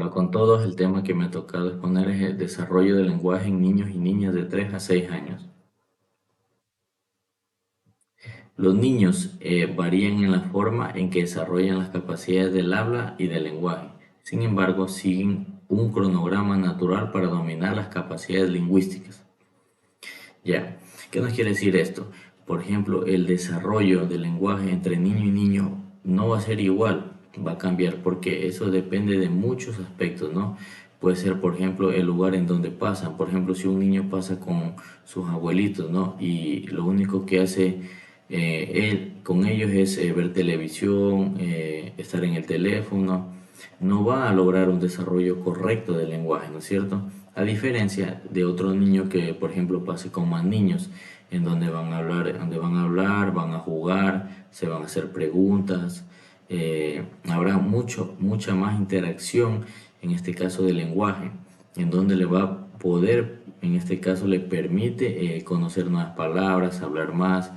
Hola con todos, el tema que me ha tocado exponer es el desarrollo del lenguaje en niños y niñas de 3 a 6 años. Los niños varían en la forma en que desarrollan las capacidades del habla y del lenguaje. Sin embargo, siguen un cronograma natural para dominar las capacidades lingüísticas. Ya, ¿qué nos quiere decir esto? Por ejemplo, el desarrollo del lenguaje entre niño y niño no va a ser igual, va a cambiar porque eso depende de muchos aspectos, ¿no? Puede ser, por ejemplo, el lugar en donde pasan. Por ejemplo, si un niño pasa con sus abuelitos, ¿no? Y lo único que hace él con ellos es ver televisión, estar en el teléfono, no va a lograr un desarrollo correcto del lenguaje, ¿no es cierto? A diferencia de otro niño que, por ejemplo, pase con más niños, en donde van a jugar, se van a hacer preguntas, habrá mucha más interacción, en este caso del lenguaje, en donde le va a poder, en este caso le permite conocer nuevas palabras, hablar más,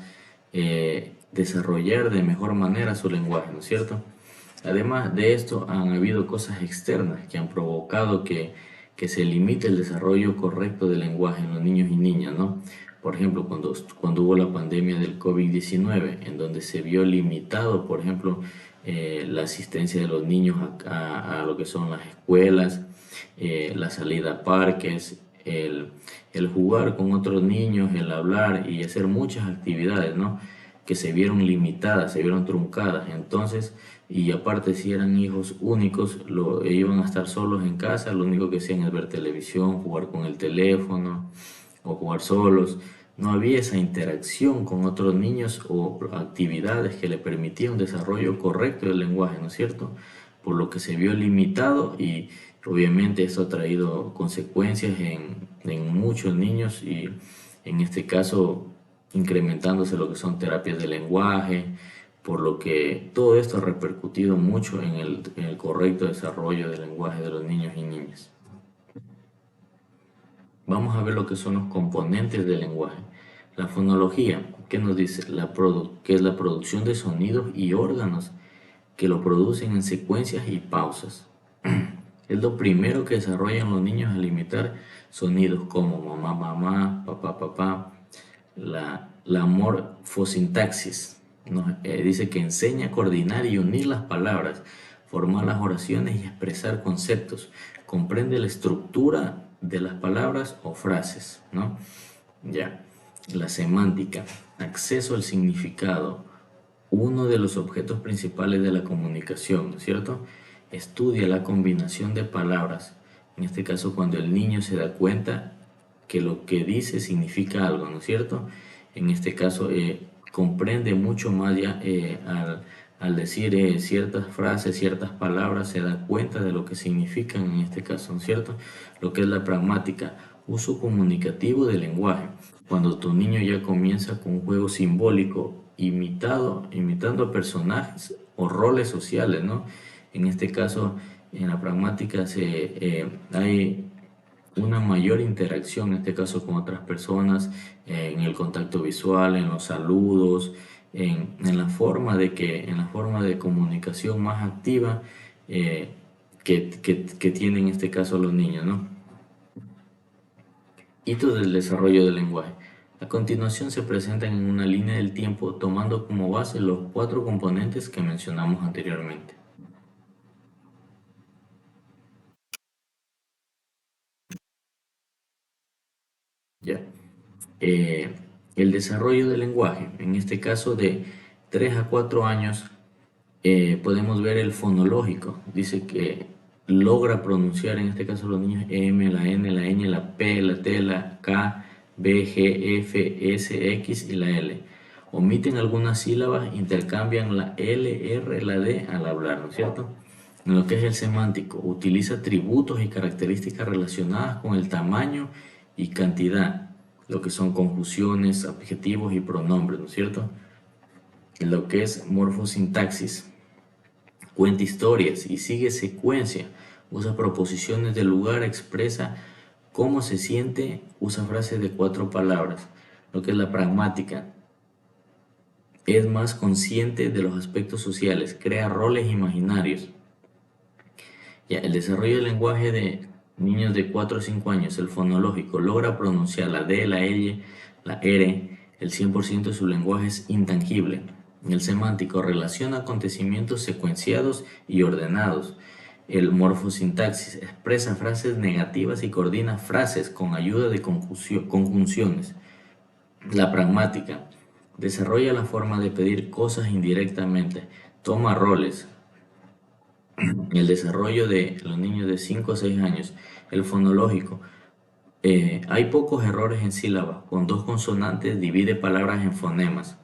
desarrollar de mejor manera su lenguaje, ¿no es cierto? Además de esto, han habido cosas externas que han provocado que se limite el desarrollo correcto del lenguaje en los niños y niñas, ¿no? Por ejemplo, cuando hubo la pandemia del COVID-19, en donde se vio limitado, por ejemplo, la asistencia de los niños a lo que son las escuelas, la salida a parques, el jugar con otros niños, el hablar y hacer muchas actividades, ¿no? Que se vieron limitadas, se vieron truncadas. Entonces, y aparte si eran hijos únicos, iban a estar solos en casa, lo único que hacían es ver televisión, jugar con el teléfono o jugar solos. No había esa interacción con otros niños o actividades que le permitían un desarrollo correcto del lenguaje, ¿no es cierto? Por lo que se vio limitado y obviamente esto ha traído consecuencias en muchos niños y en este caso incrementándose lo que son terapias de lenguaje, por lo que todo esto ha repercutido mucho en el correcto desarrollo del lenguaje de los niños y niñas. Vamos a ver lo que son los componentes del lenguaje. La fonología, ¿qué nos dice? Que es la producción de sonidos y órganos que lo producen en secuencias y pausas. Es lo primero que desarrollan los niños al imitar sonidos como mamá, mamá, papá, papá. La morfosintaxis dice que enseña a coordinar y unir las palabras, formar las oraciones y expresar conceptos. Comprende la estructura de las palabras o frases, ¿no? Ya. La semántica, acceso al significado, uno de los objetos principales de la comunicación, ¿no es cierto? Estudia la combinación de palabras, en este caso cuando el niño se da cuenta que lo que dice significa algo, ¿no es cierto? En este caso comprende mucho más ya al decir ciertas frases, ciertas palabras, se da cuenta de lo que significan en este caso, ¿no es cierto? Lo que es la pragmática, uso comunicativo del lenguaje. Cuando tu niño ya comienza con un juego simbólico imitando personajes o roles sociales, ¿no? En este caso, en la pragmática hay una mayor interacción, en este caso con otras personas, en el contacto visual, en los saludos, en la forma de comunicación más activa que tienen en este caso los niños, ¿no? Hitos del desarrollo del lenguaje. A continuación se presentan en una línea del tiempo tomando como base los 4 componentes que mencionamos anteriormente. Ya. Eh, el desarrollo del lenguaje, en este caso de 3 a 4 años, podemos ver el fonológico. Dice que logra pronunciar, en este caso los niños, M, la N, la ñ, la P, la T, la K, B, G, F, S, X y la L. Omiten algunas sílabas, intercambian la L, R, la D al hablar, ¿no es cierto? En lo que es el semántico, utiliza atributos y características relacionadas con el tamaño y cantidad, lo que son conjunciones, adjetivos y pronombres, ¿no es cierto? En lo que es morfosintaxis, cuenta historias y sigue secuencia, usa proposiciones de lugar, expresa cómo se siente, usa frases de 4 palabras. Lo que es la pragmática, es más consciente de los aspectos sociales, crea roles imaginarios. Ya, el desarrollo del lenguaje de niños de 4 o 5 años, el fonológico, logra pronunciar la D, la L, la R, el 100% de su lenguaje es intangible. El semántico relaciona acontecimientos secuenciados y ordenados. El morfosintaxis expresa frases negativas y coordina frases con ayuda de conjunciones. La pragmática desarrolla la forma de pedir cosas indirectamente, toma roles. El desarrollo de los niños de 5 a 6 años, el fonológico, hay pocos errores en sílabas, con dos consonantes divide palabras en fonemas.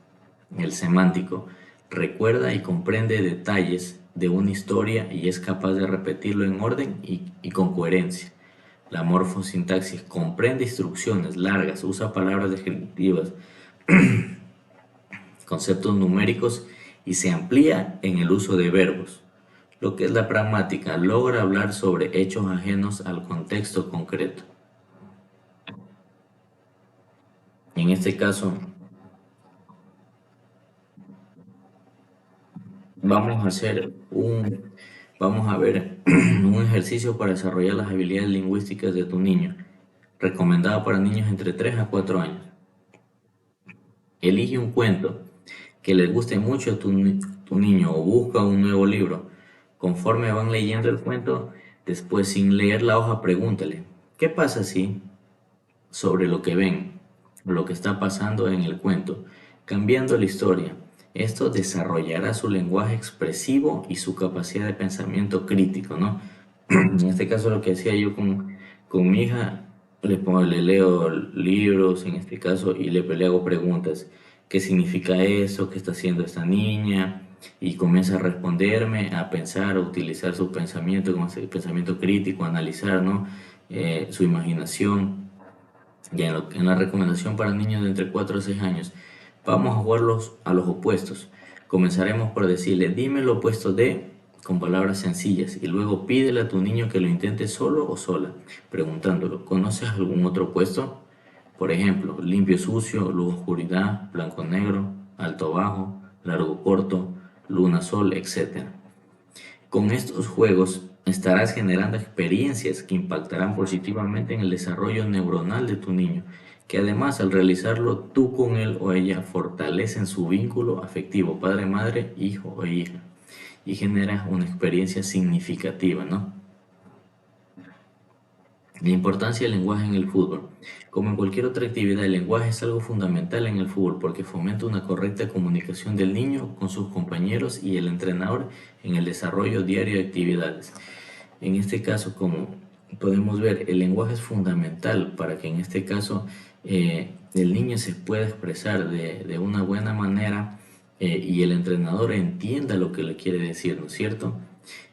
El semántico recuerda y comprende detalles de una historia y es capaz de repetirlo en orden y con coherencia. La morfosintaxis comprende instrucciones largas, usa palabras descriptivas, conceptos numéricos y se amplía en el uso de verbos. Lo que es la pragmática, logra hablar sobre hechos ajenos al contexto concreto. En este caso, vamos a hacer vamos a ver un ejercicio para desarrollar las habilidades lingüísticas de tu niño, recomendado para niños entre 3 a 4 años. Elige un cuento que les guste mucho a tu niño o busca un nuevo libro. Conforme van leyendo el cuento, después sin leer la hoja pregúntale, ¿qué pasa si sobre lo que ven, lo que está pasando en el cuento, cambiando la historia? Esto desarrollará su lenguaje expresivo y su capacidad de pensamiento crítico, ¿no? En este caso lo que hacía yo con mi hija, le leo libros en este caso y le hago preguntas. ¿Qué significa eso? ¿Qué está haciendo esta niña? Y comienza a responderme, a pensar, a utilizar su pensamiento como ese pensamiento crítico, a analizar, ¿no? Su imaginación. Y en la recomendación para niños de entre 4 a 6 años, vamos a jugarlos a los opuestos. Comenzaremos por decirle, dime lo opuesto de, con palabras sencillas, y luego pídele a tu niño que lo intente solo o sola, preguntándolo, ¿conoces algún otro opuesto? Por ejemplo, limpio sucio, luz oscuridad, blanco negro, alto bajo, largo corto, luna sol, etc. Con estos juegos estarás generando experiencias que impactarán positivamente en el desarrollo neuronal de tu niño, que además al realizarlo tú con él o ella fortalecen su vínculo afectivo padre-madre, hijo o hija y generas una experiencia significativa, ¿no? La importancia del lenguaje en el fútbol. Como en cualquier otra actividad, el lenguaje es algo fundamental en el fútbol porque fomenta una correcta comunicación del niño con sus compañeros y el entrenador en el desarrollo diario de actividades. En este caso, como podemos ver, el lenguaje es fundamental para que en este caso el niño se pueda expresar de una buena manera y el entrenador entienda lo que le quiere decir, ¿no es cierto?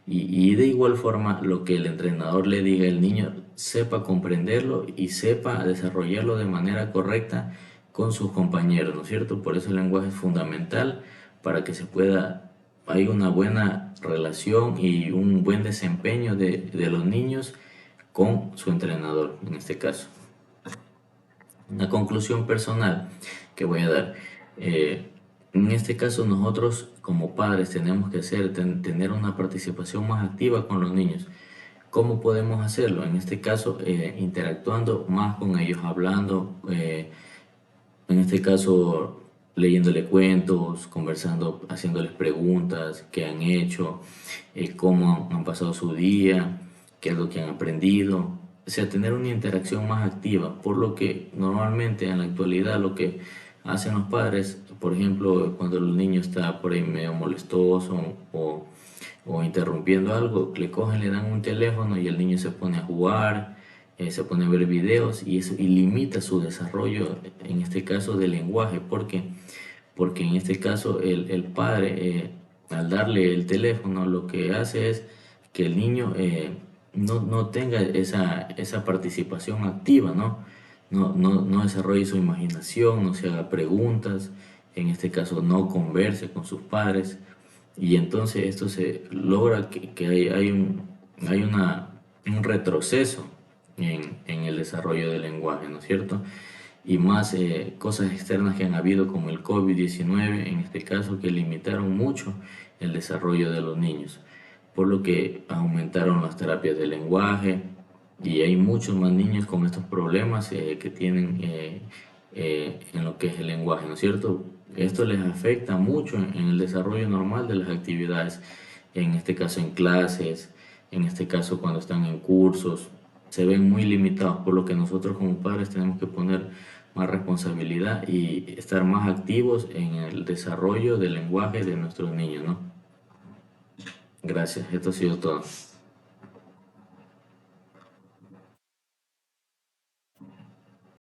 Y de igual forma, lo que el entrenador le diga, el niño sepa comprenderlo y sepa desarrollarlo de manera correcta con sus compañeros, ¿no es cierto? Por eso el lenguaje es fundamental para que se pueda, hay una buena relación y un buen desempeño de los niños con su entrenador, en este caso. Una conclusión personal que voy a dar. En este caso nosotros como padres tenemos que tener una participación más activa con los niños. ¿Cómo podemos hacerlo? En este caso, interactuando más con ellos, hablando, en este caso, leyéndole cuentos, conversando, haciéndoles preguntas, qué han hecho, cómo han pasado su día, qué es lo que han aprendido. O sea, tener una interacción más activa, por lo que normalmente en la actualidad lo que hacen los padres, por ejemplo, cuando el niño está por ahí medio molestoso o interrumpiendo algo, le cogen, le dan un teléfono y el niño se pone a jugar, se pone a ver videos y eso y limita su desarrollo, en este caso del lenguaje, porque en este caso el padre al darle el teléfono lo que hace es que el niño no tenga esa participación activa, ¿no? No desarrolle su imaginación, no se haga preguntas, en este caso no converse con sus padres y entonces esto se logra que hay un retroceso en el desarrollo del lenguaje, ¿no es cierto? Y más cosas externas que han habido como el COVID-19, en este caso, que limitaron mucho el desarrollo de los niños. por lo que aumentaron las terapias de lenguaje y hay muchos más niños con estos problemas que tienen en lo que es el lenguaje, ¿no es cierto? Esto les afecta mucho en el desarrollo normal de las actividades, en este caso en clases, en este caso cuando están en cursos, se ven muy limitados, por lo que nosotros como padres tenemos que poner más responsabilidad y estar más activos en el desarrollo del lenguaje de nuestros niños, ¿no? Gracias, esto ha sido todo.